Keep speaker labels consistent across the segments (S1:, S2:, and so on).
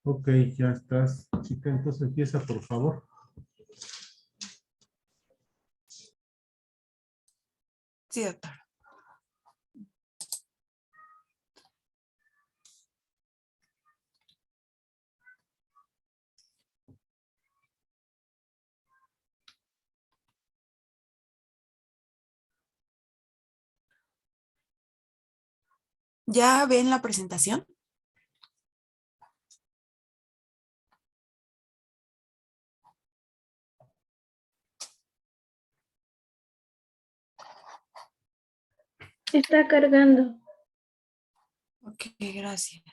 S1: Ok, ya estás, chica, entonces empieza, por favor.
S2: Sí, doctor. ¿Ya ven la presentación?
S3: Está cargando.
S2: Ok, gracias.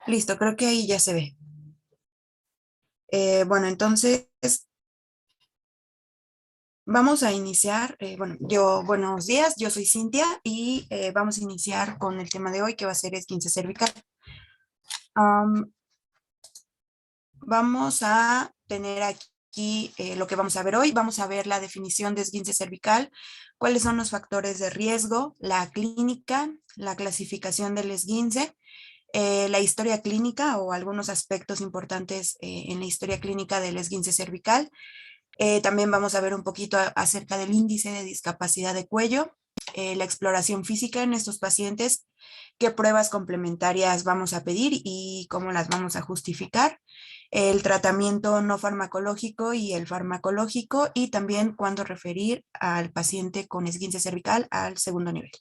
S2: Listo, creo que ahí ya se ve. Bueno, entonces vamos a iniciar. Buenos días, yo soy Cintia y vamos a iniciar con el tema de hoy que va a ser esguince cervical. Vamos a tener aquí lo que vamos a ver hoy. Vamos a ver la definición de esguince cervical, cuáles son los factores de riesgo, la clínica, la clasificación del esguince, la historia clínica o algunos aspectos importantes en la historia clínica del esguince cervical. También vamos a ver un poquito acerca del índice de discapacidad de cuello, la exploración física en estos pacientes, qué pruebas complementarias vamos a pedir y cómo las vamos a justificar, el tratamiento no farmacológico y el farmacológico, y también cuándo referir al paciente con esguince cervical al segundo nivel.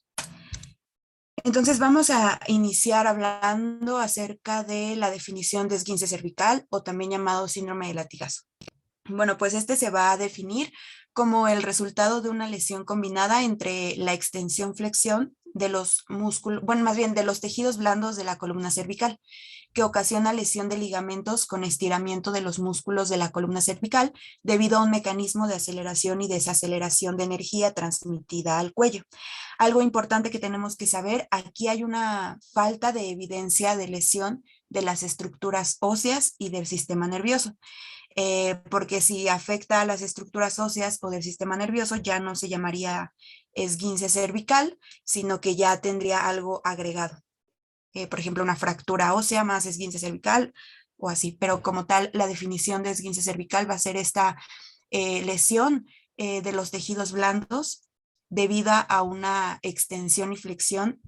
S2: Entonces vamos a iniciar hablando acerca de la definición de esguince cervical o también llamado síndrome de latigazo. Bueno, pues este se va a definir como el resultado de una lesión combinada entre la extensión-flexión de los músculos, bueno, más bien de los tejidos blandos de la columna cervical, que ocasiona lesión de ligamentos con estiramiento de los músculos de la columna cervical debido a un mecanismo de aceleración y desaceleración de energía transmitida al cuello. Algo importante que tenemos que saber, aquí hay una falta de evidencia de lesión de las estructuras óseas y del sistema nervioso. Porque si afecta a las estructuras óseas o del sistema nervioso, ya no se llamaría esguince cervical, sino que ya tendría algo agregado. Por ejemplo, una fractura ósea más esguince cervical o así, pero como tal, la definición de esguince cervical va a ser esta lesión de los tejidos blandos debido a una extensión y flexión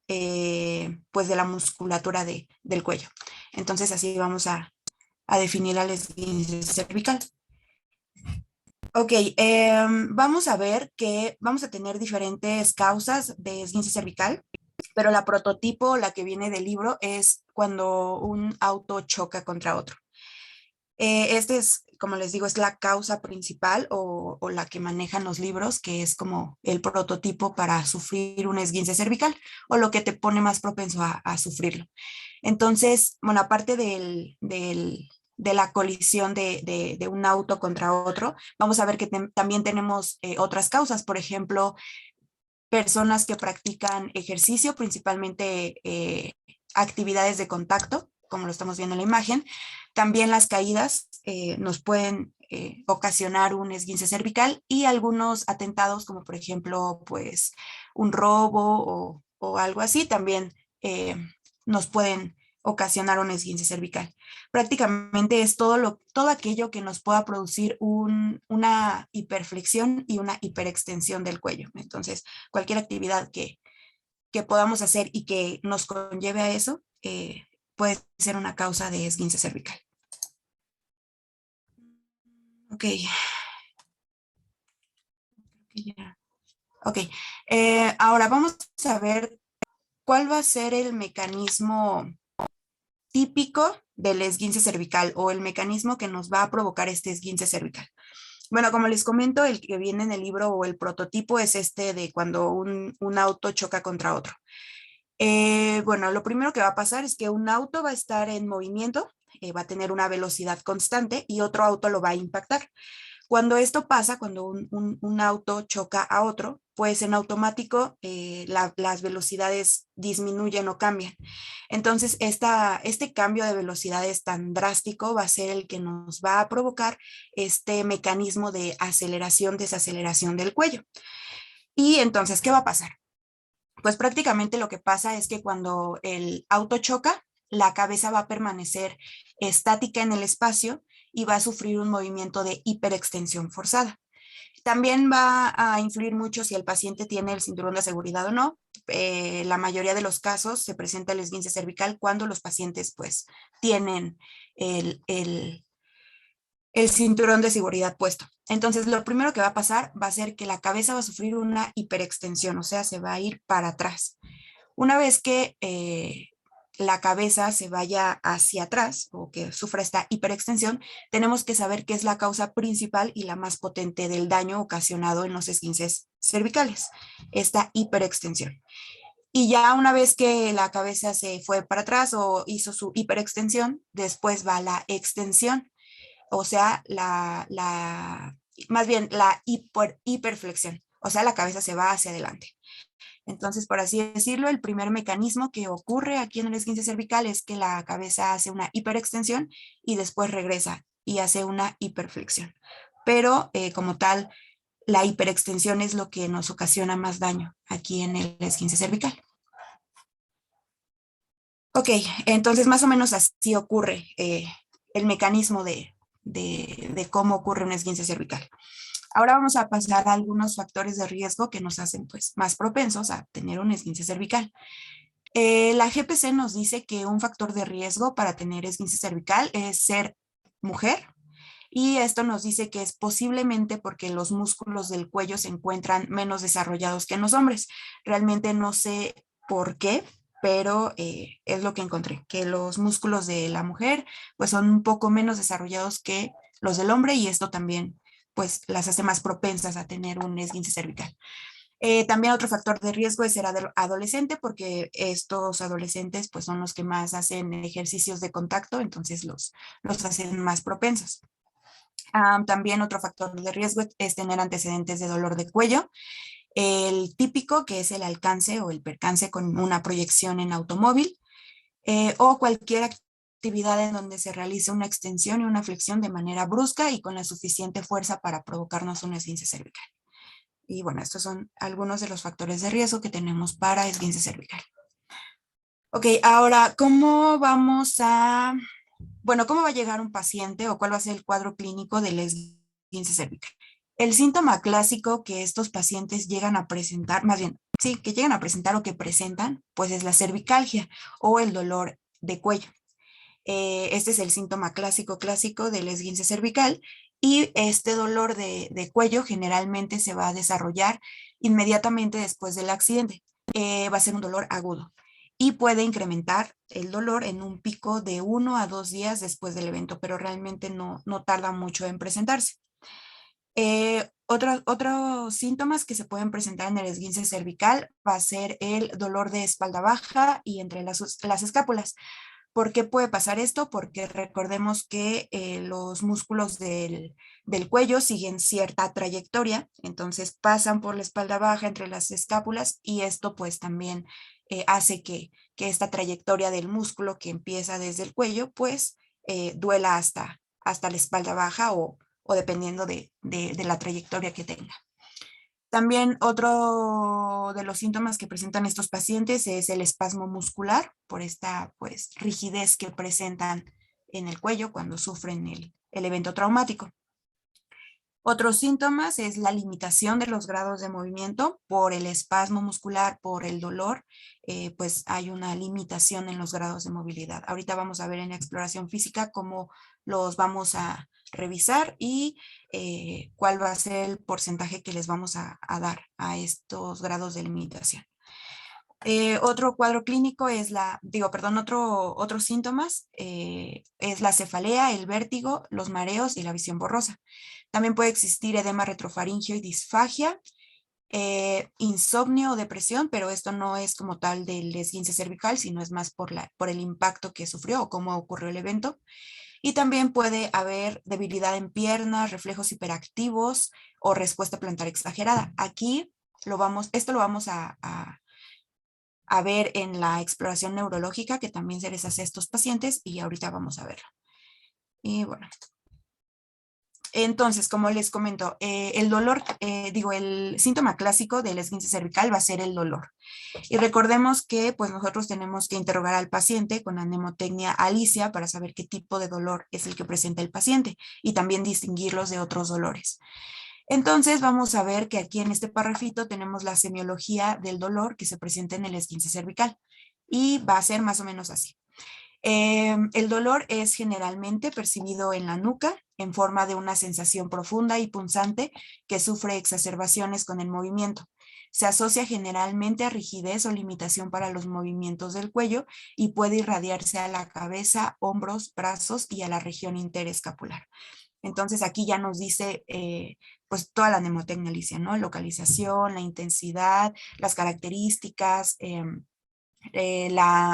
S2: pues de la musculatura del cuello. Entonces así vamos a definir al esguince cervical. Ok, vamos a ver que vamos a tener diferentes causas de esguince cervical, pero la prototipo, la que viene del libro, es cuando un auto choca contra otro. Este es, como les digo, es la causa principal o la que manejan los libros, que es como el prototipo para sufrir un esguince cervical o lo que te pone más propenso a sufrirlo. Entonces, bueno, aparte de la colisión de un auto contra otro, vamos a ver que también tenemos otras causas, por ejemplo, personas que practican ejercicio, principalmente actividades de contacto, como lo estamos viendo en la imagen. También las caídas nos pueden ocasionar un esguince cervical y algunos atentados, como por ejemplo, pues un robo o algo así, también nos pueden ocasionar un esguince cervical. Prácticamente es todo aquello que nos pueda producir una hiperflexión y una hiperextensión del cuello. Entonces, cualquier actividad que podamos hacer y que nos conlleve a eso puede ser una causa de esguince cervical. Ok. Ya. Ok, ahora vamos a ver cuál va a ser el mecanismo típico del esguince cervical o el mecanismo que nos va a provocar este esguince cervical. Bueno, como les comento, el que viene en el libro o el prototipo es este de cuando un auto choca contra otro. Bueno, lo primero que va a pasar es que un auto va a estar en movimiento, va a tener una velocidad constante y otro auto lo va a impactar. Cuando esto pasa, cuando un auto choca a otro, pues en automático las velocidades disminuyen o cambian. Entonces, este cambio de velocidades tan drástico va a ser el que nos va a provocar este mecanismo de aceleración, desaceleración del cuello. Y entonces, ¿qué va a pasar? Pues prácticamente lo que pasa es que cuando el auto choca, la cabeza va a permanecer estática en el espacio y va a sufrir un movimiento de hiperextensión forzada. También va a influir mucho si el paciente tiene el cinturón de seguridad o no. La mayoría de los casos se presenta el esguince cervical cuando los pacientes pues tienen el cinturón de seguridad puesto. Entonces, lo primero que va a pasar va a ser que la cabeza va a sufrir una hiperextensión, o sea, se va a ir para atrás. Una vez que la cabeza se vaya hacia atrás o que sufra esta hiperextensión, tenemos que saber qué es la causa principal y la más potente del daño ocasionado en los esguinces cervicales, esta hiperextensión. Y ya una vez que la cabeza se fue para atrás o hizo su hiperextensión, después va la extensión, o sea, más bien la hiperflexión, o sea, la cabeza se va hacia adelante. Entonces, por así decirlo, el primer mecanismo que ocurre aquí en el esguince cervical es que la cabeza hace una hiperextensión y después regresa y hace una hiperflexión. Pero como tal, la hiperextensión es lo que nos ocasiona más daño aquí en el esguince cervical. Ok, entonces más o menos así ocurre el mecanismo de cómo ocurre un esguince cervical. Ahora vamos a pasar a algunos factores de riesgo que nos hacen pues, más propensos a tener un esguince cervical. La GPC nos dice que un factor de riesgo para tener esguince cervical es ser mujer, y esto nos dice que es posiblemente porque los músculos del cuello se encuentran menos desarrollados que en los hombres. Realmente no sé por qué, pero es lo que encontré, que los músculos de la mujer pues son un poco menos desarrollados que los del hombre y esto también pues las hace más propensas a tener un esguince cervical. También otro factor de riesgo es ser adolescente porque estos adolescentes pues son los que más hacen ejercicios de contacto, entonces los hacen más propensos. También otro factor de riesgo es tener antecedentes de dolor de cuello. El típico, que es el alcance o el percance con una proyección en automóvil, o cualquier actividad en donde se realice una extensión y una flexión de manera brusca y con la suficiente fuerza para provocarnos un esguince cervical. Y bueno, estos son algunos de los factores de riesgo que tenemos para esguince cervical. Ok, ahora, ¿cómo va a llegar un paciente o cuál va a ser el cuadro clínico del esguince cervical? El síntoma clásico que estos pacientes llegan a presentar, más bien, sí, que llegan a presentar o que presentan, pues es la cervicalgia o el dolor de cuello. Este es el síntoma clásico del esguince cervical y este dolor de cuello generalmente se va a desarrollar inmediatamente después del accidente. Va a ser un dolor agudo y puede incrementar el dolor en un pico de 1 a 2 días después del evento, pero realmente no tarda mucho en presentarse. Otros síntomas que se pueden presentar en el esguince cervical va a ser el dolor de espalda baja y entre las escápulas. ¿Por qué puede pasar esto? Porque recordemos que los músculos del cuello siguen cierta trayectoria, entonces pasan por la espalda baja entre las escápulas y esto pues también hace que esta trayectoria del músculo que empieza desde el cuello pues duela hasta la espalda baja o dependiendo de la trayectoria que tenga. También otro de los síntomas que presentan estos pacientes es el espasmo muscular por esta pues, rigidez que presentan en el cuello cuando sufren el evento traumático. Otros síntomas es la limitación de los grados de movimiento por el espasmo muscular, por el dolor, pues hay una limitación en los grados de movilidad. Ahorita vamos a ver en la exploración física cómo los vamos a revisar y cuál va a ser el porcentaje que les vamos a dar a estos grados de limitación. Otro cuadro clínico es otros síntomas es la cefalea, el vértigo, los mareos y la visión borrosa. También puede existir edema retrofaringeo y disfagia, insomnio o depresión, pero esto no es como tal del esguince cervical, sino es más por el impacto que sufrió o cómo ocurrió el evento. Y también puede haber debilidad en piernas, reflejos hiperactivos o respuesta plantar exagerada. Aquí esto lo vamos a ver en la exploración neurológica que también se les hace a estos pacientes y ahorita vamos a verlo. Y bueno. Entonces, como les comento, el síntoma clásico del esguince cervical va a ser el dolor. Y recordemos que pues nosotros tenemos que interrogar al paciente con la mnemotecnia Alicia para saber qué tipo de dolor es el que presenta el paciente y también distinguirlos de otros dolores. Entonces vamos a ver que aquí en este parrafito tenemos la semiología del dolor que se presenta en el esguince cervical y va a ser más o menos así. El dolor es generalmente percibido en la nuca en forma de una sensación profunda y punzante que sufre exacerbaciones con el movimiento. Se asocia generalmente a rigidez o limitación para los movimientos del cuello y puede irradiarse a la cabeza, hombros, brazos y a la región interescapular. Entonces aquí ya nos dice pues toda la mnemotecnia Alicia, ¿no? Localización, la intensidad, las características,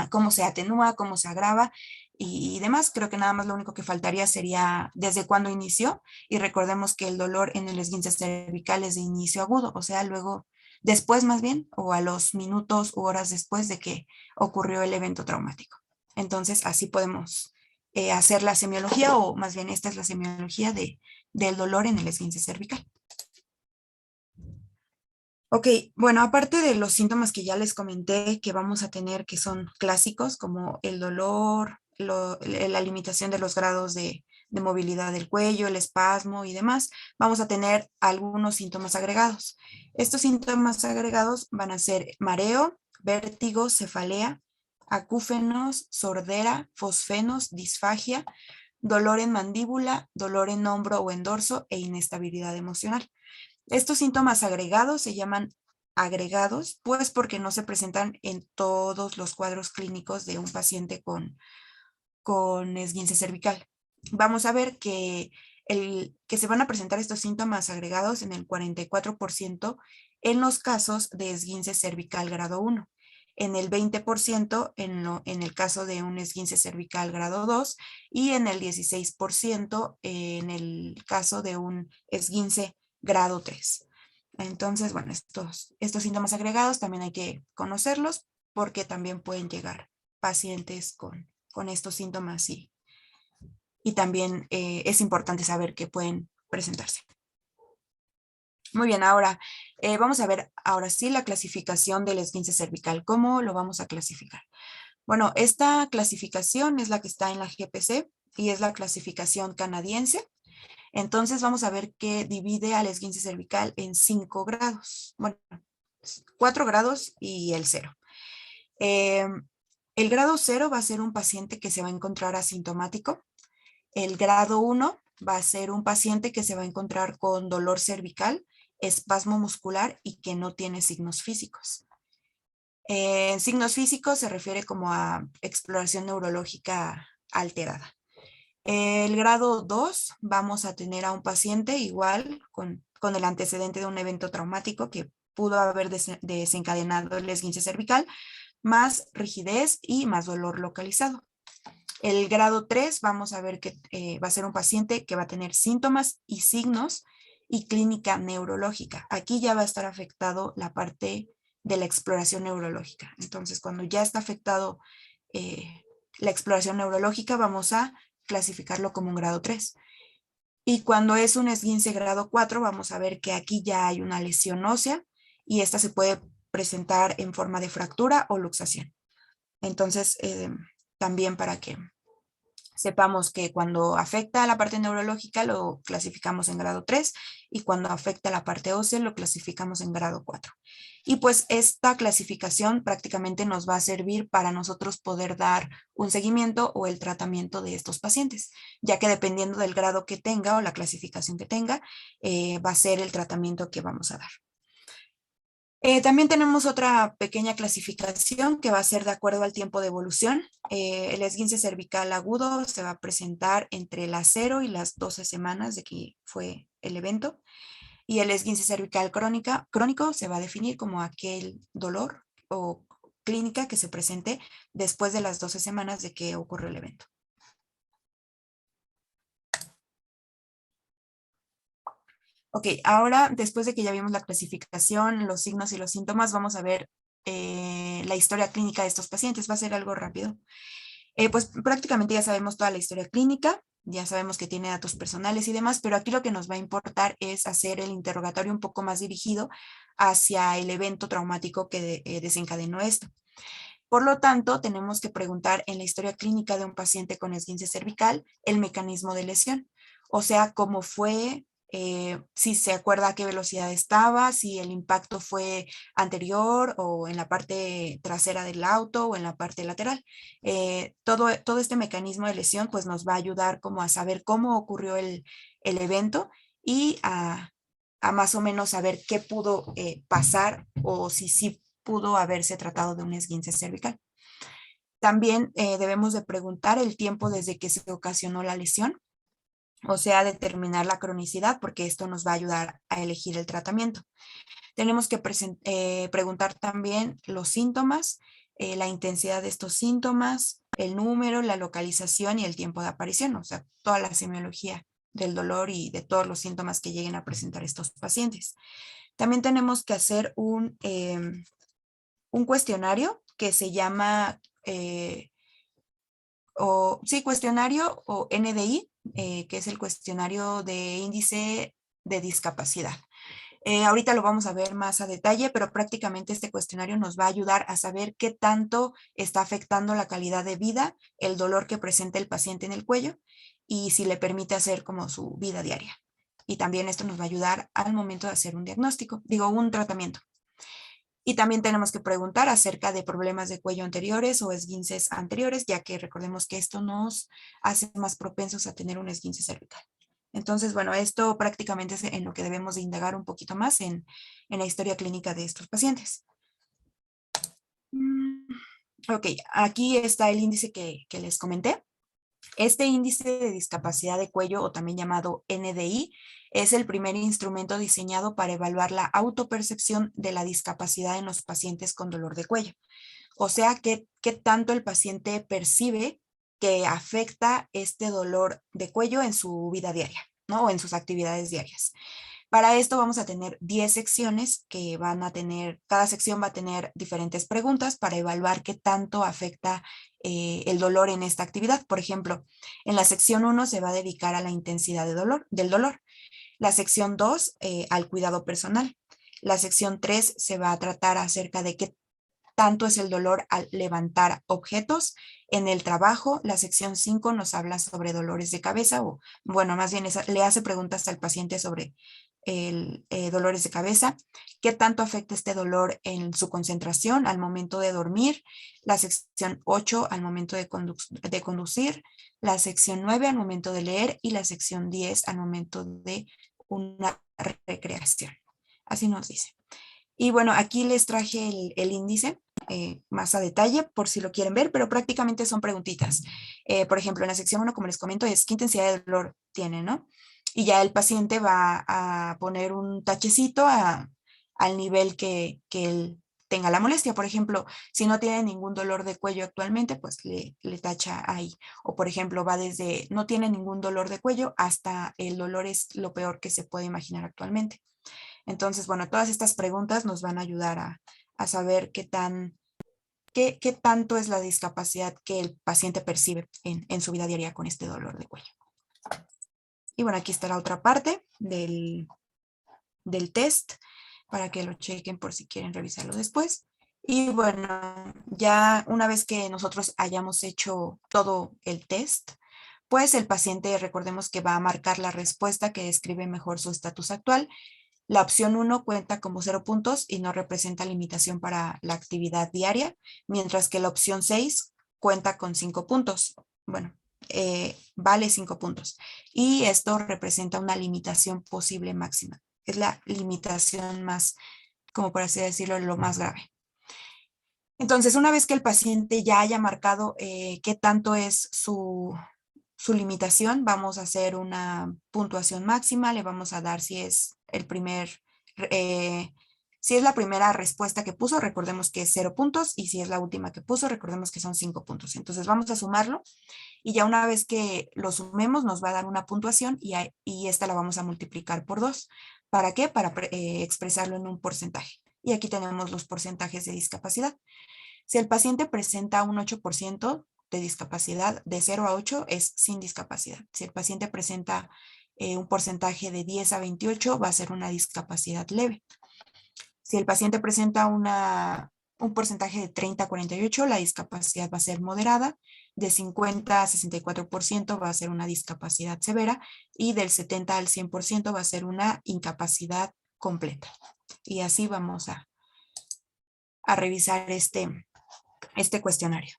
S2: cómo se atenúa, cómo se agrava y demás. Creo que nada más lo único que faltaría sería desde cuándo inició y recordemos que el dolor en el esguince cervical es de inicio agudo, o sea, luego, después más bien, o a los minutos u horas después de que ocurrió el evento traumático. Entonces, así podemos hacer la semiología, o más bien esta es la semiología del dolor en el esguince cervical. Ok, bueno, aparte de los síntomas que ya les comenté que vamos a tener que son clásicos como el dolor, la limitación de los grados de movilidad del cuello, el espasmo y demás, vamos a tener algunos síntomas agregados. Estos síntomas agregados van a ser mareo, vértigo, cefalea, acúfenos, sordera, fosfenos, disfagia, dolor en mandíbula, dolor en hombro o en dorso e inestabilidad emocional. Estos síntomas agregados se llaman agregados, pues porque no se presentan en todos los cuadros clínicos de un paciente con esguince cervical. Vamos a ver que se van a presentar estos síntomas agregados en el 44% en los casos de esguince cervical grado 1, en el 20% en el caso de un esguince cervical grado 2 y en el 16% en el caso de un esguince grado 3. Entonces, bueno, estos síntomas agregados también hay que conocerlos porque también pueden llegar pacientes con estos síntomas y también es importante saber que pueden presentarse. Muy bien, ahora vamos a ver ahora sí la clasificación del esguince cervical. ¿Cómo lo vamos a clasificar? Bueno, esta clasificación es la que está en la GPC y es la clasificación canadiense. Entonces vamos a ver que divide al esguince cervical en 5 grados. Bueno, 4 grados y el 0. El grado 0 va a ser un paciente que se va a encontrar asintomático. El grado 1 va a ser un paciente que se va a encontrar con dolor cervical, espasmo muscular y que no tiene signos físicos. Signos físicos se refiere como a exploración neurológica alterada. El grado 2 vamos a tener a un paciente igual con el antecedente de un evento traumático que pudo haber desencadenado el esguince cervical, más rigidez y más dolor localizado. El grado 3 vamos a ver que va a ser un paciente que va a tener síntomas y signos y clínica neurológica. Aquí ya va a estar afectado la parte de la exploración neurológica. Entonces, cuando ya está afectado la exploración neurológica, vamos a clasificarlo como un grado 3. Y cuando es un esguince grado 4, vamos a ver que aquí ya hay una lesión ósea y esta se puede presentar en forma de fractura o luxación. Entonces, también para que sepamos que cuando afecta a la parte neurológica lo clasificamos en grado 3 y cuando afecta a la parte ósea lo clasificamos en grado 4. Y pues esta clasificación prácticamente nos va a servir para nosotros poder dar un seguimiento o el tratamiento de estos pacientes, ya que dependiendo del grado que tenga o la clasificación que tenga, va a ser el tratamiento que vamos a dar. También tenemos otra pequeña clasificación que va a ser de acuerdo al tiempo de evolución. El esguince cervical agudo se va a presentar entre las 0 y las 12 semanas de que fue el evento. Y el esguince cervical crónico se va a definir como aquel dolor o clínica que se presente después de las 12 semanas de que ocurrió el evento. Ok, ahora después de que ya vimos la clasificación, los signos y los síntomas, vamos a ver la historia clínica de estos pacientes. Va a ser algo rápido. Pues prácticamente ya sabemos toda la historia clínica, ya sabemos que tiene datos personales y demás, pero aquí lo que nos va a importar es hacer el interrogatorio un poco más dirigido hacia el evento traumático que desencadenó esto. Por lo tanto, tenemos que preguntar en la historia clínica de un paciente con esguince cervical el mecanismo de lesión, o sea, cómo fue, si se acuerda a qué velocidad estaba, si el impacto fue anterior o en la parte trasera del auto o en la parte lateral. Todo este mecanismo de lesión pues nos va a ayudar como a saber cómo ocurrió el evento y a más o menos saber qué pudo pasar o si sí pudo haberse tratado de un esguince cervical. También debemos de preguntar el tiempo desde que se ocasionó la lesión, o sea, determinar la cronicidad, porque esto nos va a ayudar a elegir el tratamiento. Tenemos que preguntar también los síntomas, la intensidad de estos síntomas, el número, la localización y el tiempo de aparición, o sea, toda la semiología del dolor y de todos los síntomas que lleguen a presentar estos pacientes. También tenemos que hacer un cuestionario que se llama, cuestionario o NDI, que es el cuestionario de índice de discapacidad. Ahorita lo vamos a ver más a detalle, pero prácticamente este cuestionario nos va a ayudar a saber qué tanto está afectando la calidad de vida, el dolor que presenta el paciente en el cuello y si le permite hacer como su vida diaria. Y también esto nos va a ayudar al momento de hacer un diagnóstico, un tratamiento. Y también tenemos que preguntar acerca de problemas de cuello anteriores o esguinces anteriores, ya que recordemos que esto nos hace más propensos a tener un esguince cervical. Entonces, bueno, esto prácticamente es en lo que debemos de indagar un poquito más en la historia clínica de estos pacientes. Ok, aquí está el índice que les comenté. Este índice de discapacidad de cuello, o también llamado NDI, es el primer instrumento diseñado para evaluar la autopercepción de la discapacidad en los pacientes con dolor de cuello. O sea, qué tanto el paciente percibe que afecta este dolor de cuello en su vida diaria, ¿no? O en sus actividades diarias. Para esto vamos a tener 10 secciones que van a tener, cada sección va a tener diferentes preguntas para evaluar qué tanto afecta el dolor en esta actividad. Por ejemplo, en la sección 1 se va a dedicar a la intensidad del dolor. La sección 2 al cuidado personal. La sección 3 se va a tratar acerca de qué tanto es el dolor al levantar objetos. En el trabajo, la sección 5 nos habla sobre dolores de cabeza o, bueno, más bien le hace preguntas al paciente sobre dolores de cabeza, qué tanto afecta este dolor en su concentración al momento de dormir, la sección 8 al momento de conducir, la sección 9 al momento de leer y la sección 10 al momento de una recreación. Así nos dice. Y bueno, aquí les traje el índice más a detalle por si lo quieren ver, pero prácticamente son preguntitas. Por ejemplo, en la sección 1, como les comento, es qué intensidad de dolor tiene, ¿no? Y ya el paciente va a poner un tachecito al nivel que él tenga la molestia. Por ejemplo, si no tiene ningún dolor de cuello actualmente, pues le tacha ahí. O por ejemplo, va desde no tiene ningún dolor de cuello hasta el dolor es lo peor que se puede imaginar actualmente. Entonces, bueno, todas estas preguntas nos van a ayudar a saber qué tanto es la discapacidad que el paciente percibe en su vida diaria con este dolor de cuello. Y bueno, aquí está la otra parte del test para que lo chequen por si quieren revisarlo después. Y bueno, ya una vez que nosotros hayamos hecho todo el test, Después el paciente, recordemos que va a marcar la respuesta que describe mejor su estatus actual. La opción 1 cuenta como 0 puntos y no representa limitación para la actividad diaria, mientras que la opción 6 cuenta con 5 puntos. Bueno, vale 5 puntos. Y esto representa una limitación posible máxima. Es la limitación más, como por así decirlo, lo más grave. Entonces, una vez que el paciente ya haya marcado qué tanto es su limitación, vamos a hacer una puntuación máxima, le vamos a dar si es si es la primera respuesta que puso, recordemos que es 0 puntos, y si es la última que puso, recordemos que son 5 puntos. Entonces vamos a sumarlo, y ya una vez que lo sumemos nos va a dar una puntuación, y esta la vamos a multiplicar por 2. ¿Para qué? Para expresarlo en un porcentaje. Y aquí tenemos los porcentajes de discapacidad. Si el paciente presenta un 8% de discapacidad, de 0 a 8 es sin discapacidad. Si el paciente presenta un porcentaje de 10 a 28, va a ser una discapacidad leve. Si el paciente presenta un porcentaje de 30 a 48, la discapacidad va a ser moderada. De 50 a 64% va a ser una discapacidad severa, y del 70 al 100% va a ser una incapacidad completa. Y así vamos a revisar este cuestionario.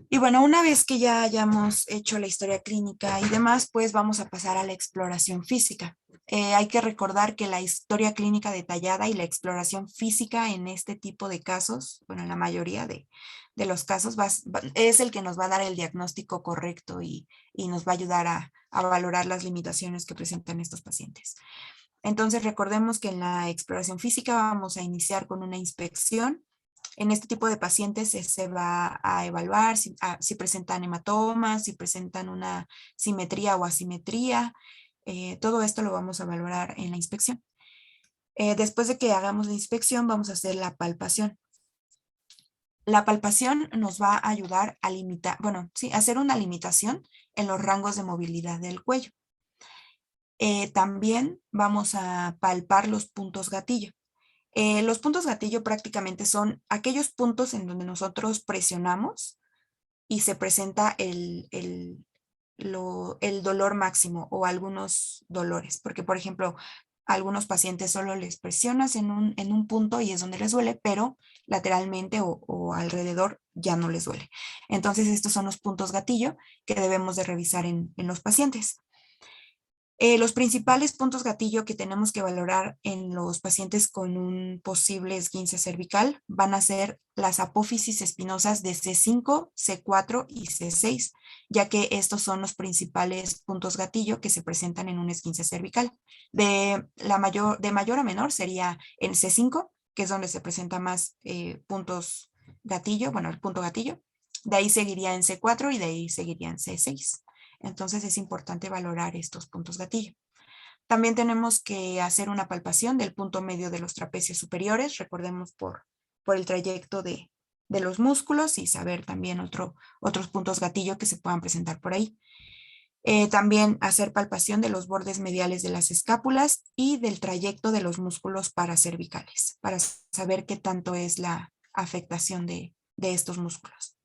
S2: Y bueno, una vez que ya hayamos hecho la historia clínica y demás, pues vamos a pasar a la exploración física. Hay que recordar que la historia clínica detallada y la exploración física en este tipo de casos, bueno, en la mayoría de los casos, es el que nos va a dar el diagnóstico correcto y nos va a ayudar a valorar las limitaciones que presentan estos pacientes. Entonces, recordemos que en la exploración física vamos a iniciar con una inspección. En este tipo de pacientes se va a evaluar si presentan hematomas, si presentan una simetría o asimetría. Todo esto lo vamos a valorar en la inspección. Después de que hagamos la inspección, vamos a hacer la palpación. La palpación nos va a ayudar a limitar, hacer una limitación en los rangos de movilidad del cuello. También vamos a palpar los puntos gatillo. Los puntos gatillo prácticamente son aquellos puntos en donde nosotros presionamos y se presenta el dolor máximo o algunos dolores. Porque, por ejemplo, a algunos pacientes solo les presionas en un punto y es donde les duele, pero lateralmente o alrededor ya no les duele. Entonces, estos son los puntos gatillo que debemos de revisar en los pacientes. Los principales puntos gatillo que tenemos que valorar en los pacientes con un posible esguince cervical van a ser las apófisis espinosas de C5, C4 y C6, ya que estos son los principales puntos gatillo que se presentan en un esguince cervical. De mayor a menor sería en C5, que es donde se presenta más puntos gatillo, el punto gatillo. De ahí seguiría en C4 y de ahí seguiría en C6. Entonces es importante valorar estos puntos gatillo. También tenemos que hacer una palpación del punto medio de los trapecios superiores, recordemos por el trayecto de los músculos, y saber también otros puntos gatillo que se puedan presentar por ahí. También hacer palpación de los bordes mediales de las escápulas y del trayecto de los músculos paracervicales, para saber qué tanto es la afectación de estos músculos.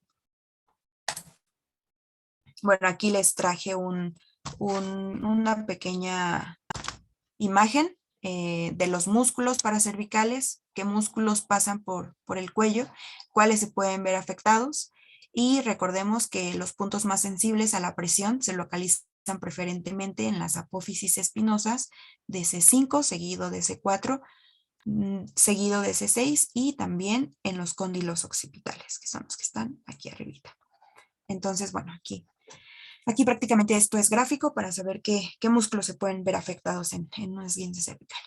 S2: Bueno, aquí les traje una pequeña imagen de los músculos paracervicales, qué músculos pasan por el cuello, cuáles se pueden ver afectados, y recordemos que los puntos más sensibles a la presión se localizan preferentemente en las apófisis espinosas de C5, seguido de C4, seguido de C6, y también en los cóndilos occipitales, que son los que están aquí arribita. Entonces, bueno, Aquí prácticamente esto es gráfico para saber qué músculos se pueden ver afectados en un esguince cervical.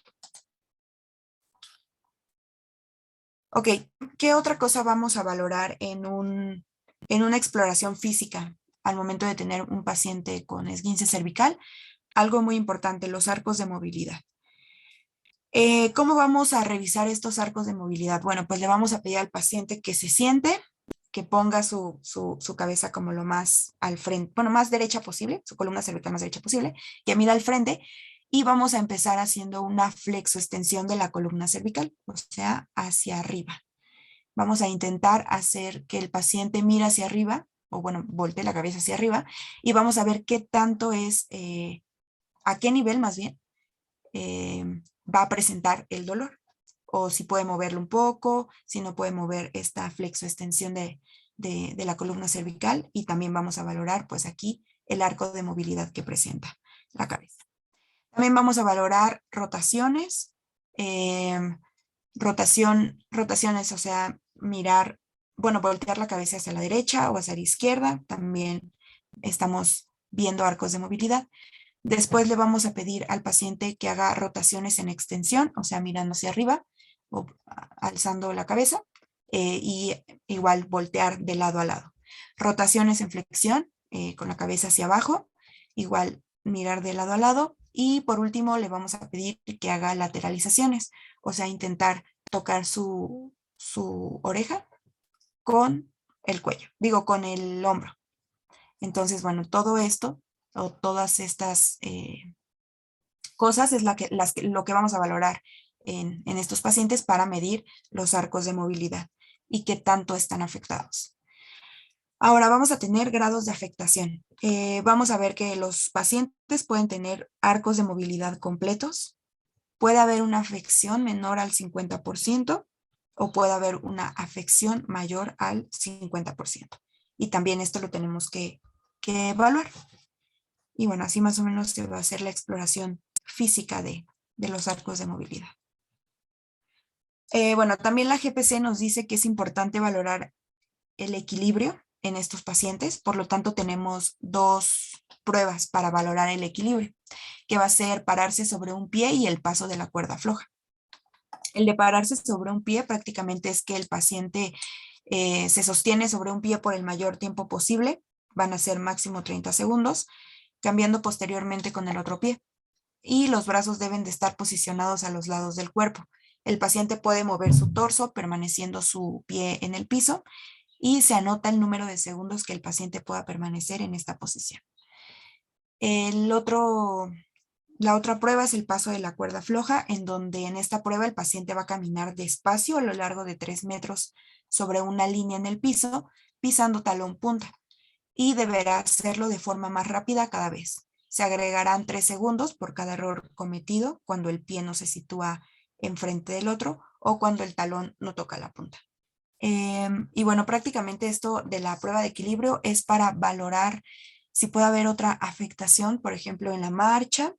S2: Ok, ¿qué otra cosa vamos a valorar en una exploración física al momento de tener un paciente con esguince cervical? Algo muy importante, los arcos de movilidad. ¿Cómo vamos a revisar estos arcos de movilidad? Bueno, pues le vamos a pedir al paciente que se siente, que ponga su cabeza como lo más al frente, más derecha posible, su columna cervical más derecha posible, que mira al frente, y vamos a empezar haciendo una flexoextensión de la columna cervical, o sea, hacia arriba. Vamos a intentar hacer que el paciente mire hacia arriba, o bueno, voltee la cabeza hacia arriba y vamos a ver qué tanto es, a qué nivel más bien va a presentar el dolor. O si puede moverlo un poco, si no puede mover esta flexoextensión de la columna cervical, y también vamos a valorar pues aquí el arco de movilidad que presenta la cabeza. También vamos a valorar rotaciones, rotaciones, o sea, mirar, bueno, voltear la cabeza hacia la derecha o hacia la izquierda, también estamos viendo arcos de movilidad. Después le vamos a pedir al paciente que haga rotaciones en extensión, o sea, mirando hacia arriba o alzando la cabeza, y igual voltear de lado a lado. Rotaciones en flexión, con la cabeza hacia abajo, igual mirar de lado a lado. Y por último le vamos a pedir que haga lateralizaciones, o sea, intentar tocar su oreja con el cuello, digo, con el hombro. Entonces, bueno, todo esto o todas estas cosas es lo que vamos a valorar en estos pacientes para medir los arcos de movilidad y qué tanto están afectados. Ahora vamos a tener grados de afectación. Vamos a ver que los pacientes pueden tener arcos de movilidad completos, puede haber una afección menor al 50% o puede haber una afección mayor al 50%. Y también esto lo tenemos que evaluar. Y bueno, así más o menos se va a hacer la exploración física de los arcos de movilidad. Bueno, también la GPC nos dice que es importante valorar el equilibrio en estos pacientes, por lo tanto tenemos dos pruebas para valorar el equilibrio, que va a ser pararse sobre un pie y el paso de la cuerda floja. El de pararse sobre un pie prácticamente es que el paciente se sostiene sobre un pie por el mayor tiempo posible, van a ser máximo 30 segundos, cambiando posteriormente con el otro pie. Y los brazos deben de estar posicionados a los lados del cuerpo. El paciente puede mover su torso permaneciendo su pie en el piso y se anota el número de segundos que el paciente pueda permanecer en esta posición. La otra prueba es el paso de la cuerda floja, en donde en esta prueba el paciente va a caminar despacio a lo largo de 3 metros sobre una línea en el piso, pisando talón punta, y deberá hacerlo de forma más rápida cada vez. Se agregarán 3 segundos por cada error cometido cuando el pie no se sitúa enfrente del otro o cuando el talón no toca la punta. Y bueno, prácticamente esto de la prueba de equilibrio es para valorar si puede haber otra afectación, por ejemplo, en la marcha.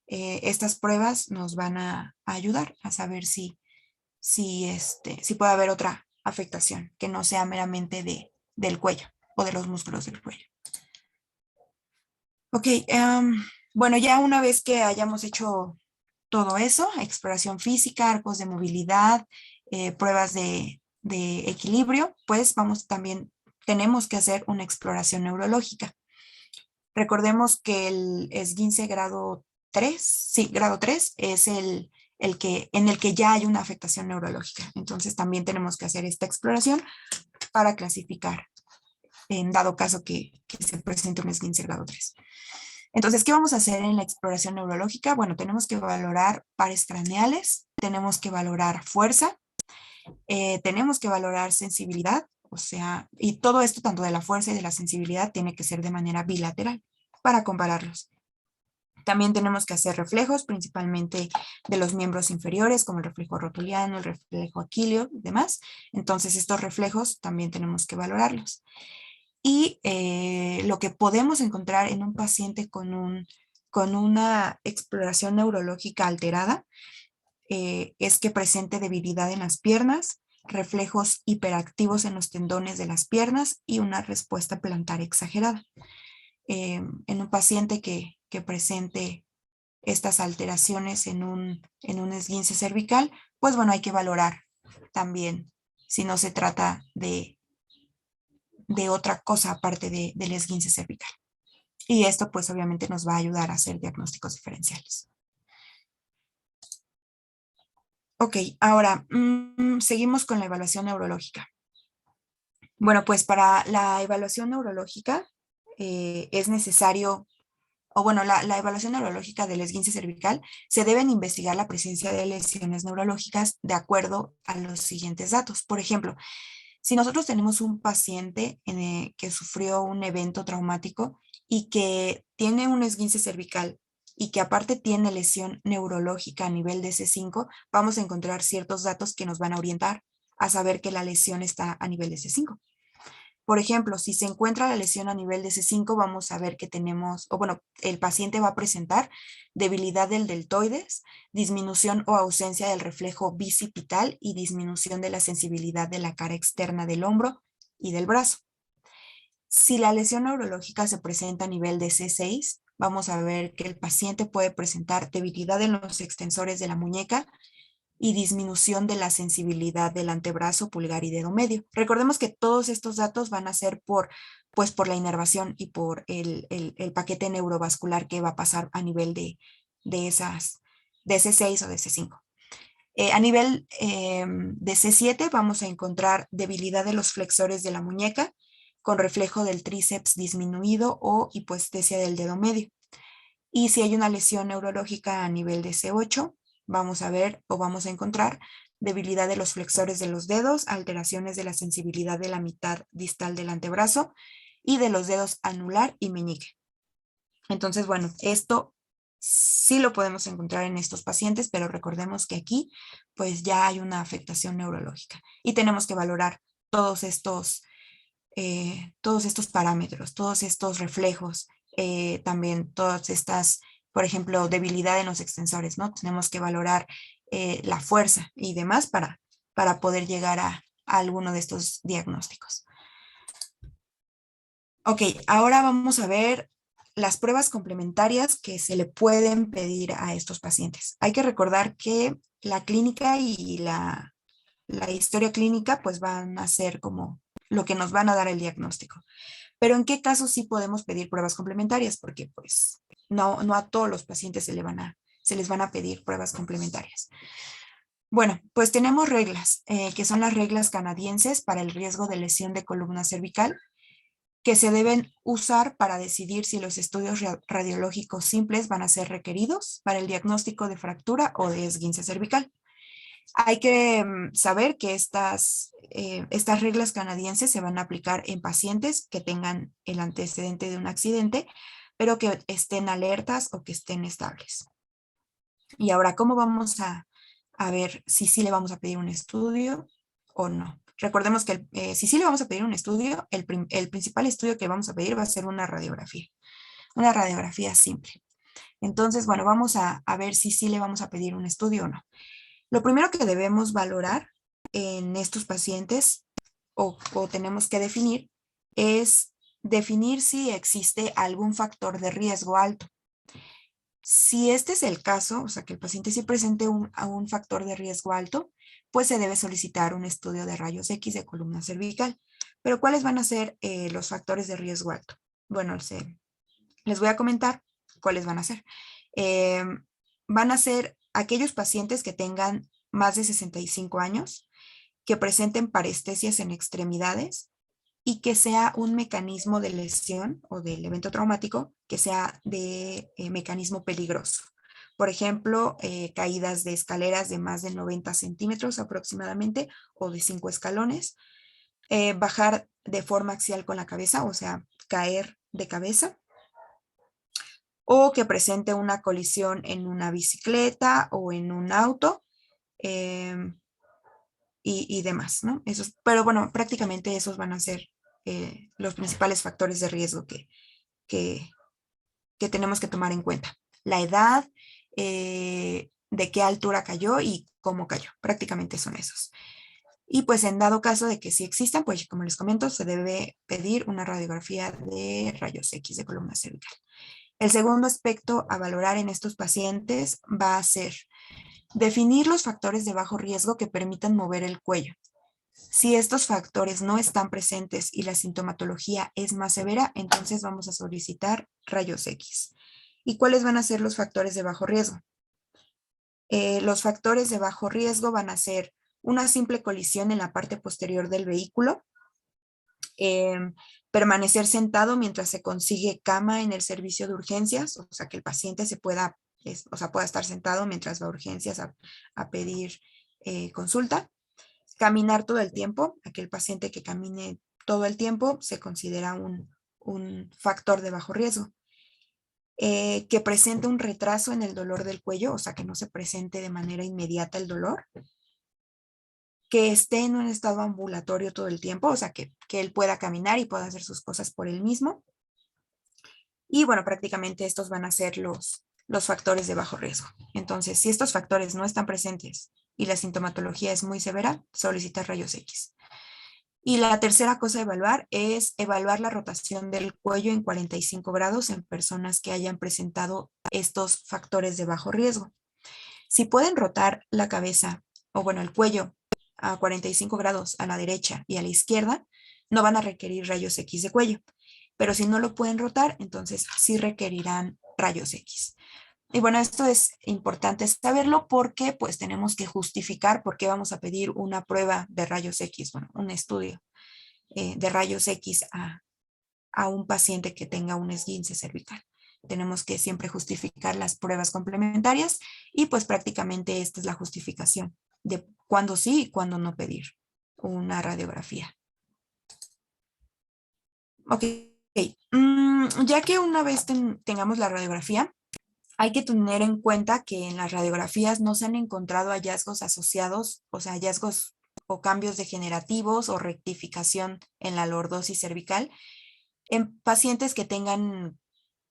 S2: Estas pruebas nos van a ayudar a saber si puede haber otra afectación que no sea meramente del cuello o de los músculos del cuello. Ok, bueno, ya una vez que hayamos hecho todo eso, exploración física, arcos de movilidad, pruebas de equilibrio, pues tenemos que hacer una exploración neurológica. Recordemos que el esguince grado 3, grado 3 es en el que ya hay una afectación neurológica. Entonces también tenemos que hacer esta exploración para clasificar en dado caso que se presente un esguince grado 3. Entonces, ¿qué vamos a hacer en la exploración neurológica? Bueno, tenemos que valorar pares craneales, tenemos que valorar fuerza, tenemos que valorar sensibilidad, o sea, y todo esto, tanto de la fuerza y de la sensibilidad, tiene que ser de manera bilateral para compararlos. También tenemos que hacer reflejos, principalmente de los miembros inferiores, como el reflejo rotuliano, el reflejo aquileo y demás. Entonces, estos reflejos también tenemos que valorarlos. Y lo que podemos encontrar en un paciente con una exploración neurológica alterada es que presente debilidad en las piernas, reflejos hiperactivos en los tendones de las piernas y una respuesta plantar exagerada. En un paciente que presente estas alteraciones en un esguince cervical, pues bueno, hay que valorar también si no se trata de otra cosa aparte del esguince cervical. Y esto pues obviamente nos va a ayudar a hacer diagnósticos diferenciales. Ok, ahora seguimos con la evaluación neurológica. Bueno, pues para la evaluación neurológica es necesario, o bueno, la evaluación neurológica del esguince cervical se deben investigar la presencia de lesiones neurológicas de acuerdo a los siguientes datos. Por ejemplo, Si nosotros tenemos un paciente que sufrió un evento traumático y que tiene un esguince cervical y que aparte tiene lesión neurológica a nivel de C5, vamos a encontrar ciertos datos que nos van a orientar a saber que la lesión está a nivel de C5. Por ejemplo, si se encuentra la lesión a nivel de C5, vamos a ver que tenemos, o bueno, el paciente va a presentar debilidad del deltoides, disminución o ausencia del reflejo bicipital y disminución de la sensibilidad de la cara externa del hombro y del brazo. Si la lesión neurológica se presenta a nivel de C6, vamos a ver que el paciente puede presentar debilidad en los extensores de la muñeca y disminución de la sensibilidad del antebrazo, pulgar y dedo medio. Recordemos que todos estos datos van a ser por la inervación y por el paquete neurovascular que va a pasar a nivel de C6 o de C5. A nivel de C7 vamos a encontrar debilidad de los flexores de la muñeca con reflejo del tríceps disminuido o hipoestesia del dedo medio. Y si hay una lesión neurológica a nivel de C8, vamos a ver o vamos a encontrar debilidad de los flexores de los dedos, alteraciones de la sensibilidad de la mitad distal del antebrazo y de los dedos anular y meñique. Entonces, bueno, esto sí lo podemos encontrar en estos pacientes, pero recordemos que aquí pues ya hay una afectación neurológica y tenemos que valorar todos estos parámetros, todos estos reflejos, también todas estas, por ejemplo, debilidad en los extensores, ¿no? Tenemos que valorar la fuerza y demás para poder llegar a alguno de estos diagnósticos. Ok, ahora vamos a ver las pruebas complementarias que se le pueden pedir a estos pacientes. Hay que recordar que la clínica y la historia clínica pues van a ser como lo que nos van a dar el diagnóstico. Pero ¿en qué casos sí podemos pedir pruebas complementarias? Porque pues no a todos los pacientes se les van a pedir pruebas complementarias. Bueno, pues tenemos reglas, que son las reglas canadienses para el riesgo de lesión de columna cervical, que se deben usar para decidir si los estudios radiológicos simples van a ser requeridos para el diagnóstico de fractura o de esguince cervical. Hay que saber que estas reglas canadienses se van a aplicar en pacientes que tengan el antecedente de un accidente, pero que estén alertas o que estén estables. Y ahora, ¿cómo vamos a ver si sí le vamos a pedir un estudio o no? Recordemos que si sí le vamos a pedir un estudio, el principal estudio que vamos a pedir va a ser una radiografía simple. Entonces, bueno, vamos a ver si sí le vamos a pedir un estudio o no. Lo primero que debemos valorar en estos pacientes o tenemos que definir es definir si existe algún factor de riesgo alto. Si este es el caso, o sea que el paciente sí presente a un factor de riesgo alto, pues se debe solicitar un estudio de rayos X de columna cervical. Pero ¿cuáles van a ser los factores de riesgo alto? Bueno, les voy a comentar cuáles van a ser. Van a ser aquellos pacientes que tengan más de 65 años, que presenten parestesias en extremidades y que sea un mecanismo de lesión o del evento traumático que sea de mecanismo peligroso. Por ejemplo, caídas de escaleras de más de 90 centímetros aproximadamente o de 5 escalones, bajar de forma axial con la cabeza, o sea, caer de cabeza, o que presente una colisión en una bicicleta o en un auto y demás, ¿no? Pero bueno, prácticamente esos van a ser los principales factores de riesgo que tenemos que tomar en cuenta. La edad, de qué altura cayó y cómo cayó, prácticamente son esos. Y pues en dado caso de que sí existan, pues como les comento, se debe pedir una radiografía de rayos X de columna cervical. El segundo aspecto a valorar en estos pacientes va a ser definir los factores de bajo riesgo que permitan mover el cuello. Si estos factores no están presentes y la sintomatología es más severa, entonces vamos a solicitar rayos X. ¿Y cuáles van a ser los factores de bajo riesgo? Los factores de bajo riesgo van a ser una simple colisión en la parte posterior del vehículo, permanecer sentado mientras se consigue cama en el servicio de urgencias, o sea, que el paciente pueda estar sentado mientras va a urgencias a pedir consulta. Caminar todo el tiempo, aquel paciente que camine todo el tiempo se considera un factor de bajo riesgo. Que presente un retraso en el dolor del cuello, o sea, que no se presente de manera inmediata el dolor. Que esté en un estado ambulatorio todo el tiempo, o sea, que él pueda caminar y pueda hacer sus cosas por él mismo. Y bueno, prácticamente estos van a ser los factores de bajo riesgo. Entonces, si estos factores no están presentes y la sintomatología es muy severa, solicitar rayos X. Y la tercera cosa a evaluar es evaluar la rotación del cuello en 45 grados en personas que hayan presentado estos factores de bajo riesgo. Si pueden rotar la cabeza, o bueno, el cuello a 45 grados a la derecha y a la izquierda, no van a requerir rayos X de cuello. Pero si no lo pueden rotar, entonces sí requerirán rayos X. Y bueno, esto es importante saberlo porque pues tenemos que justificar por qué vamos a pedir una prueba de rayos X, bueno, un estudio de rayos X a un paciente que tenga un esguince cervical. Tenemos que siempre justificar las pruebas complementarias y pues prácticamente esta es la justificación de cuándo sí y cuándo no pedir una radiografía. Ok, ya que una vez tengamos la radiografía, hay que tener en cuenta que en las radiografías no se han encontrado hallazgos asociados, o sea, hallazgos o cambios degenerativos o rectificación en la lordosis cervical en pacientes que tengan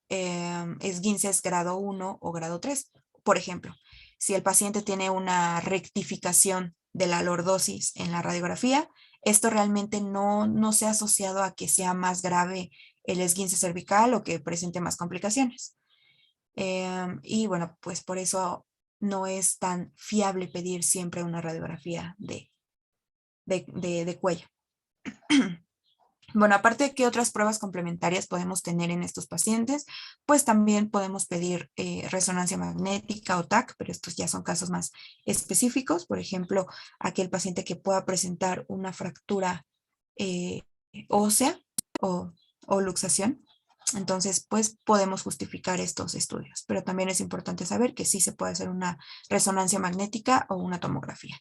S2: esguinces grado 1 o grado 3. Por ejemplo, si el paciente tiene una rectificación de la lordosis en la radiografía, esto realmente no se ha asociado a que sea más grave el esguince cervical o que presente más complicaciones. Y bueno, pues por eso no es tan fiable pedir siempre una radiografía de cuello. Bueno, aparte de qué otras pruebas complementarias podemos tener en estos pacientes, pues también podemos pedir resonancia magnética o TAC, pero estos ya son casos más específicos. Por ejemplo, aquel paciente que pueda presentar una fractura ósea o luxación. Entonces, pues podemos justificar estos estudios, pero también es importante saber que sí se puede hacer una resonancia magnética o una tomografía.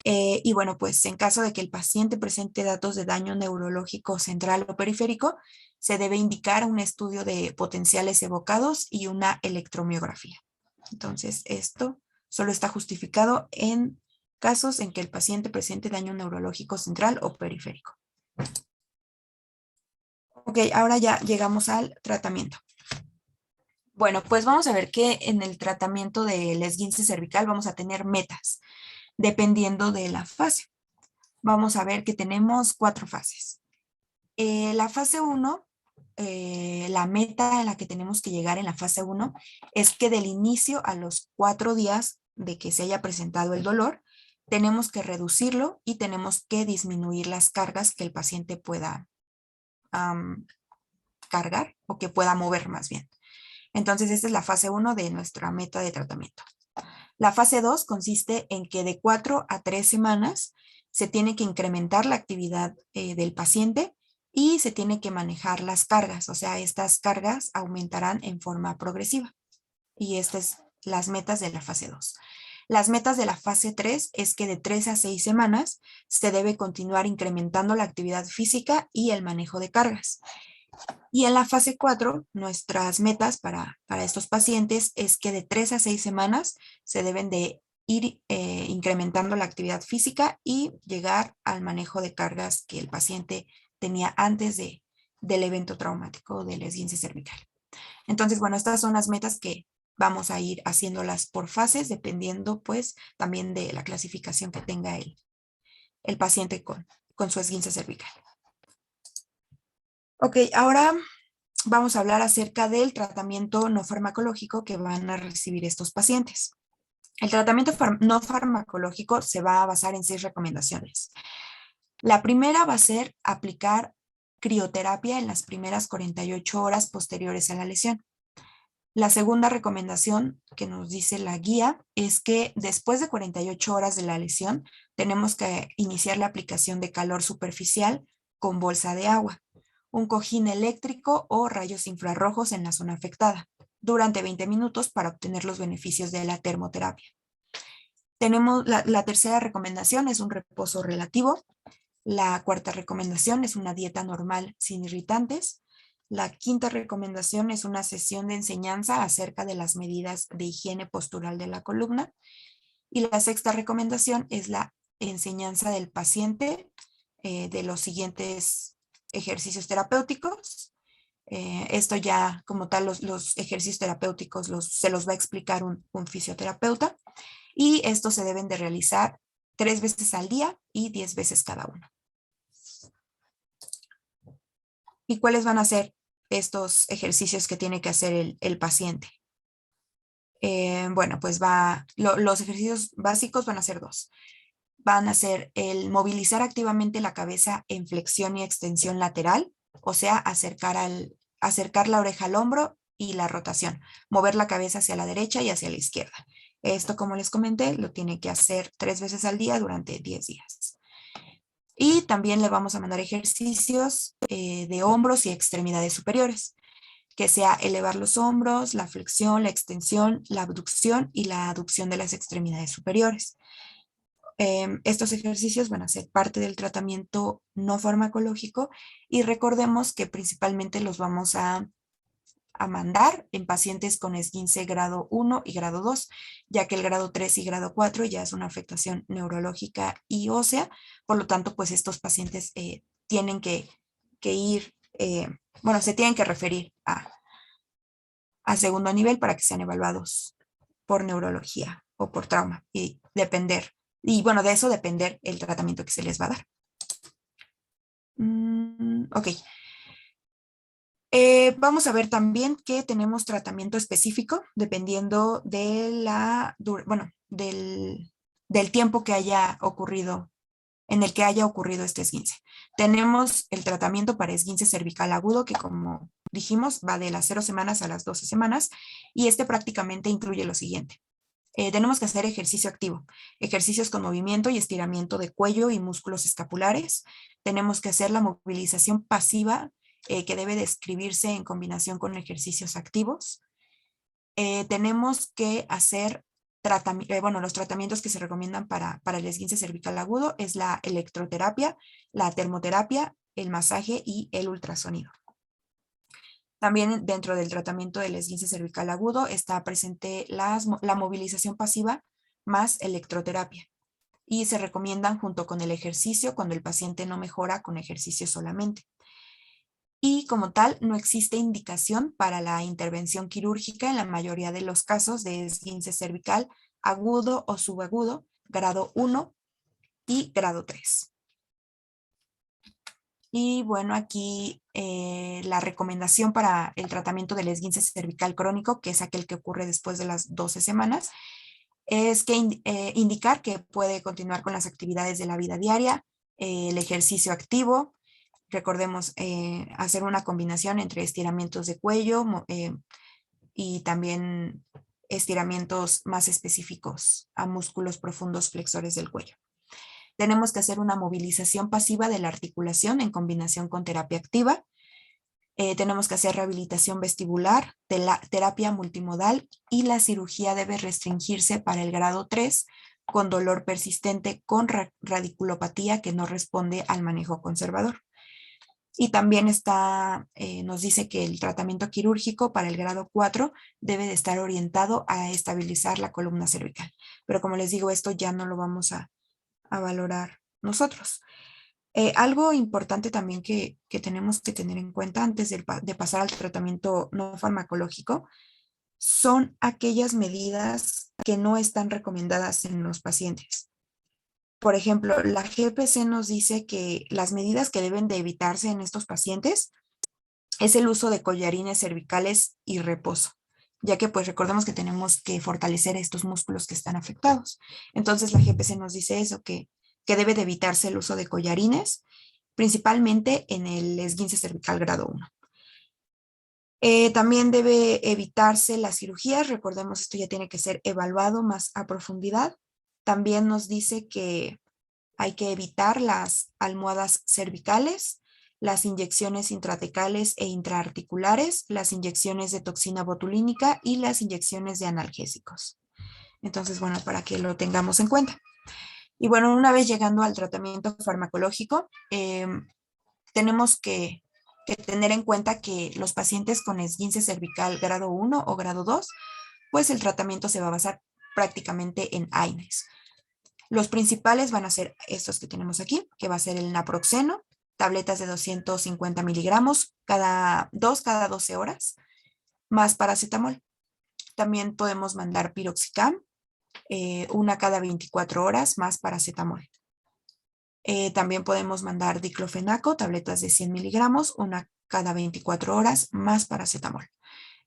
S2: Y bueno, pues en caso de que el paciente presente datos de daño neurológico central o periférico, se debe indicar un estudio de potenciales evocados y una electromiografía. Entonces, esto solo está justificado en casos en que el paciente presente daño neurológico central o periférico. Ok, ahora ya llegamos al tratamiento. Bueno, pues vamos a ver que en el tratamiento del esguince cervical vamos a tener metas, dependiendo de la fase. Vamos a ver que tenemos 4 fases. La fase 1, la meta a la que tenemos que llegar en la fase 1 es que del inicio a los 4 días de que se haya presentado el dolor, tenemos que reducirlo y tenemos que disminuir las cargas que el paciente pueda cargar o que pueda mover más bien. Entonces, esta es la fase 1 de nuestra meta de tratamiento. La fase 2 consiste en que de 4 a 3 semanas se tiene que incrementar la actividad del paciente y se tiene que manejar las cargas, o sea, estas cargas aumentarán en forma progresiva. Y estas son las metas de la fase 2. Las metas de la fase 3 es que de 3 a 6 semanas se debe continuar incrementando la actividad física y el manejo de cargas. Y en la fase 4, nuestras metas para estos pacientes es que de 3 a 6 semanas se deben de ir incrementando la actividad física y llegar al manejo de cargas que el paciente tenía antes del evento traumático del esguince cervical. Entonces, bueno, estas son las metas que vamos a ir haciéndolas por fases, dependiendo pues también de la clasificación que tenga el paciente con su esguince cervical. Ok, ahora vamos a hablar acerca del tratamiento no farmacológico que van a recibir estos pacientes. El tratamiento no farmacológico se va a basar en 6 recomendaciones. La primera va a ser aplicar crioterapia en las primeras 48 horas posteriores a la lesión. La segunda recomendación que nos dice la guía es que después de 48 horas de la lesión tenemos que iniciar la aplicación de calor superficial con bolsa de agua, un cojín eléctrico o rayos infrarrojos en la zona afectada durante 20 minutos para obtener los beneficios de la termoterapia. Tenemos la tercera recomendación es un reposo relativo. La cuarta recomendación es una dieta normal sin irritantes. La quinta recomendación es una sesión de enseñanza acerca de las medidas de higiene postural de la columna. Y la sexta recomendación es la enseñanza del paciente de los siguientes ejercicios terapéuticos. Esto ya como tal los ejercicios terapéuticos se los va a explicar un fisioterapeuta y estos se deben de realizar 3 veces al día y 10 veces cada uno. ¿Y cuáles van a ser estos ejercicios que tiene que hacer el paciente? Bueno, pues los ejercicios básicos van a ser 2. Van a ser el movilizar activamente la cabeza en flexión y extensión lateral, o sea, acercar la oreja al hombro y la rotación, mover la cabeza hacia la derecha y hacia la izquierda. Esto, como les comenté, lo tiene que hacer 3 veces al día durante 10 días. Y también le vamos a mandar ejercicios de hombros y extremidades superiores, que sea elevar los hombros, la flexión, la extensión, la abducción y la aducción de las extremidades superiores. Estos ejercicios van a ser parte del tratamiento no farmacológico y recordemos que principalmente los vamos a mandar en pacientes con esguince grado 1 y grado 2, ya que el grado 3 y grado 4 ya es una afectación neurológica y ósea, por lo tanto, pues estos pacientes tienen que ir, bueno, se tienen que referir a segundo nivel para que sean evaluados por neurología o por trauma y bueno, de eso depender el tratamiento que se les va a dar. Ok. Vamos a ver también que tenemos tratamiento específico dependiendo de del tiempo que haya ocurrido, en el que haya ocurrido este esguince. Tenemos el tratamiento para esguince cervical agudo, que como dijimos, va de las 0 semanas a las 12 semanas, y este prácticamente incluye lo siguiente. Tenemos que hacer ejercicio activo, ejercicios con movimiento y estiramiento de cuello y músculos escapulares. Tenemos que hacer la movilización pasiva, que debe describirse en combinación con ejercicios activos. Tenemos que hacer los tratamientos que se recomiendan para el esguince cervical agudo es la electroterapia, la termoterapia, el masaje y el ultrasonido. También dentro del tratamiento del esguince cervical agudo está presente la movilización pasiva más electroterapia y se recomiendan junto con el ejercicio cuando el paciente no mejora con ejercicio solamente. Y como tal, no existe indicación para la intervención quirúrgica en la mayoría de los casos de esguince cervical agudo o subagudo, grado 1 y grado 3. Y bueno, aquí la recomendación para el tratamiento del esguince cervical crónico, que es aquel que ocurre después de las 12 semanas, es que indicar que puede continuar con las actividades de la vida diaria, el ejercicio activo. Recordemos hacer una combinación entre estiramientos de cuello y también estiramientos más específicos a músculos profundos flexores del cuello. Tenemos que hacer una movilización pasiva de la articulación en combinación con terapia activa. Tenemos que hacer rehabilitación vestibular, terapia multimodal y la cirugía debe restringirse para el grado 3 con dolor persistente con radiculopatía que no responde al manejo conservador. Y también nos dice que el tratamiento quirúrgico para el grado 4 debe de estar orientado a estabilizar la columna cervical. Pero como les digo, esto ya no lo vamos a valorar nosotros. Algo importante también que tenemos que tener en cuenta antes de pasar al tratamiento no farmacológico son aquellas medidas que no están recomendadas en los pacientes. Por ejemplo, la GPC nos dice que las medidas que deben de evitarse en estos pacientes es el uso de collarines cervicales y reposo, ya que pues recordemos que tenemos que fortalecer estos músculos que están afectados. Entonces la GPC nos dice eso, que debe de evitarse el uso de collarines, principalmente en el esguince cervical grado 1. También debe evitarse las cirugías, recordemos esto ya tiene que ser evaluado más a profundidad. También nos dice que hay que evitar las almohadas cervicales, las inyecciones intratecales e intraarticulares, las inyecciones de toxina botulínica y las inyecciones de analgésicos. Entonces, bueno, para que lo tengamos en cuenta. Y bueno, una vez llegando al tratamiento farmacológico, tenemos que tener en cuenta que los pacientes con esguince cervical grado 1 o grado 2, pues el tratamiento se va a basar prácticamente en AINES. Los principales van a ser estos que tenemos aquí, que va a ser el naproxeno, tabletas de 250 miligramos cada 12 horas, más paracetamol. También podemos mandar piroxicam, una cada 24 horas, más paracetamol. También podemos mandar diclofenaco, tabletas de 100 miligramos, una cada 24 horas, más paracetamol.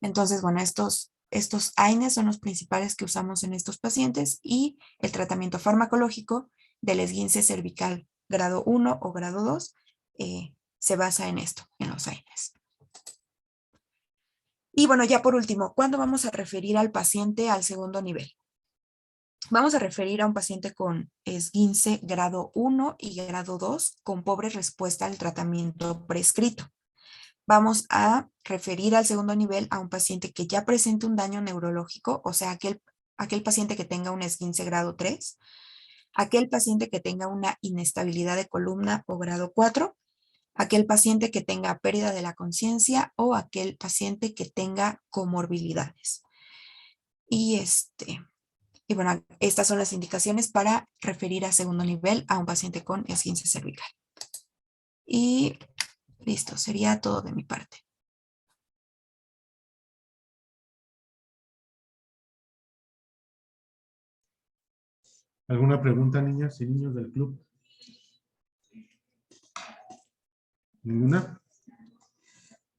S2: Entonces, bueno, estos AINES son los principales que usamos en estos pacientes y el tratamiento farmacológico del esguince cervical grado 1 o grado 2 se basa en esto, en los AINES. Y bueno, ya por último, ¿cuándo vamos a referir al paciente al segundo nivel? Vamos a referir a un paciente con esguince grado 1 y grado 2 con pobre respuesta al tratamiento prescrito. Vamos a referir al segundo nivel a un paciente que ya presente un daño neurológico, o sea, aquel paciente que tenga un esguince grado 3, aquel paciente que tenga una inestabilidad de columna o grado 4, aquel paciente que tenga pérdida de la conciencia o aquel paciente que tenga comorbilidades. Y bueno, estas son las indicaciones para referir a segundo nivel a un paciente con esguince cervical. Y listo, sería todo de mi parte.
S1: ¿Alguna pregunta, niñas y niños del club? ¿Ninguna?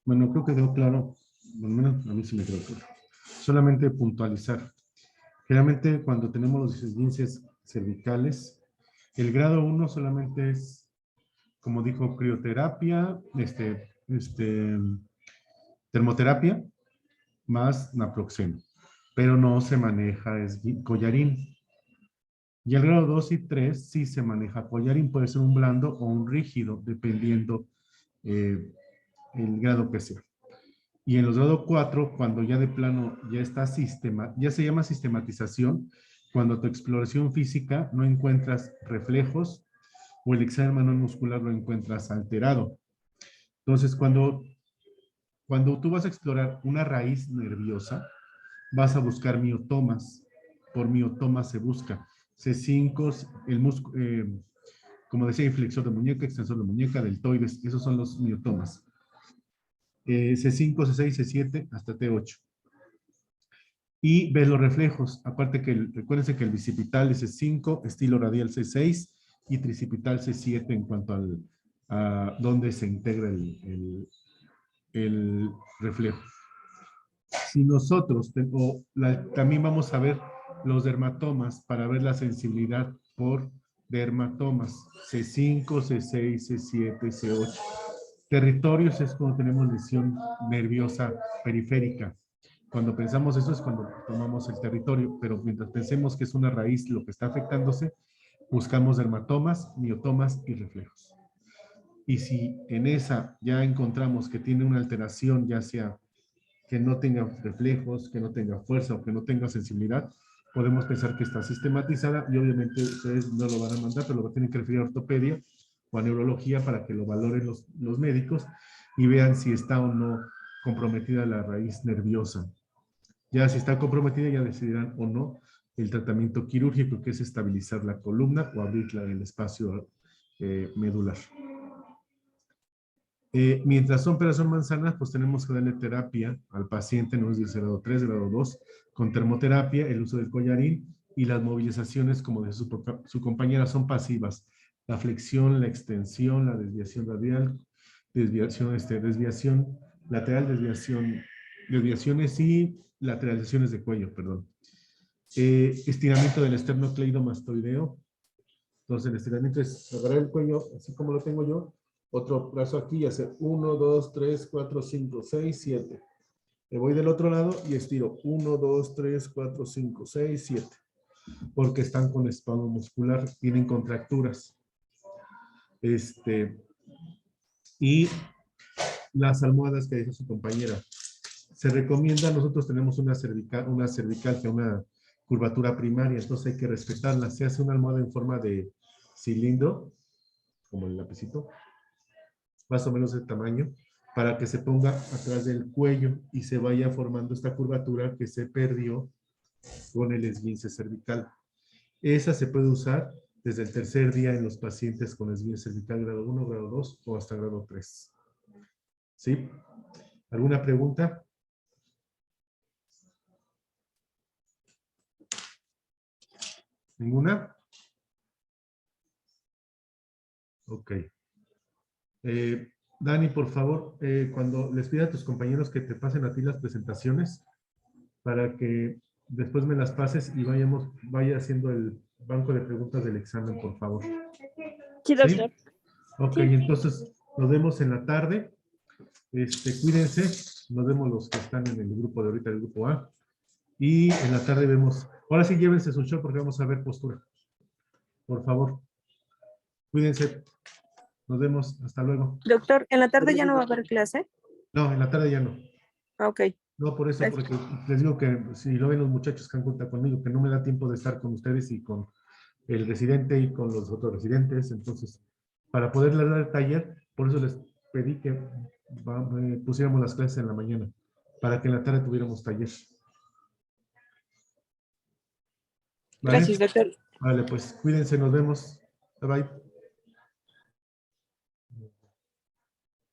S1: Bueno, creo que quedó claro. Al menos a mí sí me quedó claro. Solamente puntualizar. Generalmente cuando tenemos los esguinces cervicales, el grado 1 solamente es, como dijo, crioterapia, termoterapia, más naproxeno. Pero no se maneja collarín. Y el grado 2 y 3 sí se maneja collarín, puede ser un blando o un rígido, dependiendo el grado que sea. Y en los grado 4, cuando ya de plano ya está ya se llama sistematización, cuando tu exploración física no encuentras reflejos o el examen manual muscular lo encuentras alterado. Entonces, cuando tú vas a explorar una raíz nerviosa, vas a buscar miotomas. Por miotomas se busca C5, el músculo, como decía, inflexor de muñeca, extensor de muñeca, deltoides, esos son los miotomas. C5, C6, C7, hasta T8. Y ves los reflejos, aparte que recuérdense que el bicipital es C5, estilo radial C6 y tricipital C7 en cuanto a dónde se integra el reflejo. Si nosotros, también vamos a ver los dermatomas para ver la sensibilidad por dermatomas, C5, C6, C7, C8. Territorios es cuando tenemos lesión nerviosa periférica. Cuando pensamos eso es cuando tomamos el territorio, pero mientras pensemos que es una raíz lo que está afectándose, buscamos dermatomas, miotomas y reflejos. Y si en esa ya encontramos que tiene una alteración, ya sea que no tenga reflejos, que no tenga fuerza o que no tenga sensibilidad, podemos pensar que está sistematizada y obviamente ustedes no lo van a mandar, pero lo tienen que referir a ortopedia o a neurología para que lo valoren los médicos y vean si está o no comprometida la raíz nerviosa. Ya si está comprometida ya decidirán o no el tratamiento quirúrgico, que es estabilizar la columna o abrir el espacio medular. Mientras son peras son manzanas, pues tenemos que darle terapia al paciente, no es de grado 3, grado 2, con termoterapia, el uso del collarín y las movilizaciones, como dice su compañera, son pasivas. La flexión, la extensión, la desviación radial, desviación lateral, desviaciones y lateralizaciones de cuello, perdón. Estiramiento del esternocleidomastoideo. Entonces el estiramiento es agarrar el cuello, así como lo tengo yo, otro brazo aquí y hacer 1, 2, 3, 4, 5, 6, 7. Me voy del otro lado y estiro 1, 2, 3, 4, 5, 6, 7. Porque están con espasmo muscular, tienen contracturas. Y las almohadas que dice su compañera. Se recomienda, nosotros tenemos una cervical curvatura primaria, entonces hay que respetarla. Se hace una almohada en forma de cilindro, como el lapicito, más o menos de tamaño, para que se ponga atrás del cuello y se vaya formando esta curvatura que se perdió con el esguince cervical. Esa se puede usar desde el tercer día en los pacientes con esguince cervical grado 1, grado 2 o hasta grado 3. ¿Sí? ¿Alguna pregunta? ¿Ninguna? Ok. Dani, por favor, cuando les pida a tus compañeros que te pasen a ti las presentaciones para que después me las pases y vaya haciendo el banco de preguntas del examen, por favor.
S4: Sí, doctor.
S1: ¿Sí? Ok, entonces nos vemos en la tarde. Cuídense, nos vemos los que están en el grupo de ahorita, el grupo A. Y en la tarde vemos, ahora sí llévense su show porque vamos a ver postura. Por favor. Cuídense. Nos vemos. Hasta luego.
S4: Doctor, ¿en la tarde ya no va a haber clase?
S1: No, en la tarde ya no.
S4: Ah, ok.
S1: No, por eso,
S4: Gracias.
S1: porque les digo que si lo ven los muchachos que han contado conmigo, que no me da tiempo de estar con ustedes y con el residente y con los otros residentes. Entonces, para poderles dar el taller, por eso les pedí que pusiéramos las clases en la mañana, para que en la tarde tuviéramos taller. ¿Vale?
S4: Gracias, doctor.
S1: Vale, pues cuídense, nos vemos. Bye bye.